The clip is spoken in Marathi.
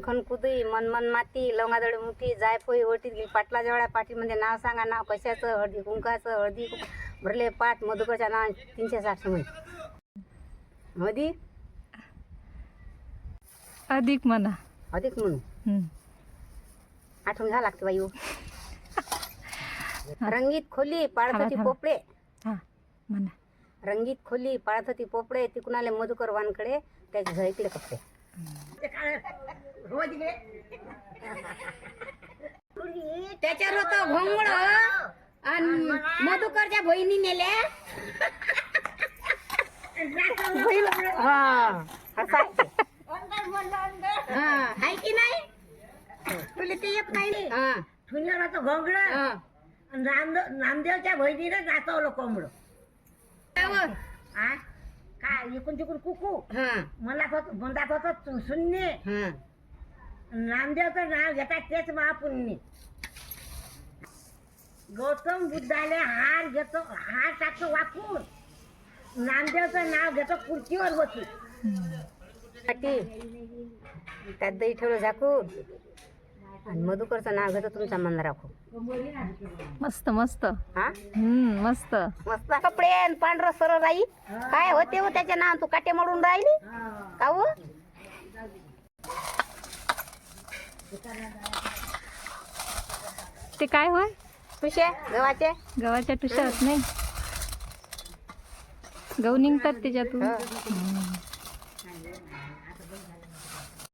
खनकुदी मनमन माती लवंगादळी मुठी जायफोई ओटीत गेली पाटला जवळ्या पाठीमध्ये नाव सांगा नाव कशाचं हळदी कुंकाचं भरले पाठ मधुकरच्या नाव 360 मध्ये अधिक म्हणा. अधिक म्हणून आठवण घ्या लागते बाई. रंगीत खोली पाळत होती पोपळे. म्हणा. रंगीत खोली पाळत होती पोपळे तिकून आले मधुकर वानकडे त्याचे झळकले कपडे. त्याच्यावर होतं घोंगड आणि मधुकरच्या बहिणी नेल्या. हाय की नाही तुला ते येत नाही. ठुनीवर होतं घोंगड नामदेवच्या बहिणीने नाचवलं कोंबड. काय इकून तिकून कुकू म्हणत होत शून्य. नामदेवचं नाव घेतात तेच महापुण्य. गौतम बुद्धाले हार घेतो हार टाकतो वाकून नामदेवचं नाव घेतो खुर्चीवर बसून. त्यात दही ठेवलं झाकून आणि मधुकरचं नाव घेतो तुमचा मन राखू. मस्त मस्त. मस्त मस्त कपडे आणि पांढरं सरळ राई काय होते हो त्याचे नाव तू काटे मोडून राहिली का हो. ते काय होय तुझे गव्हाचे गव्हाच्या टुशा होत नाही. गहू निघतात त्याच्यातून.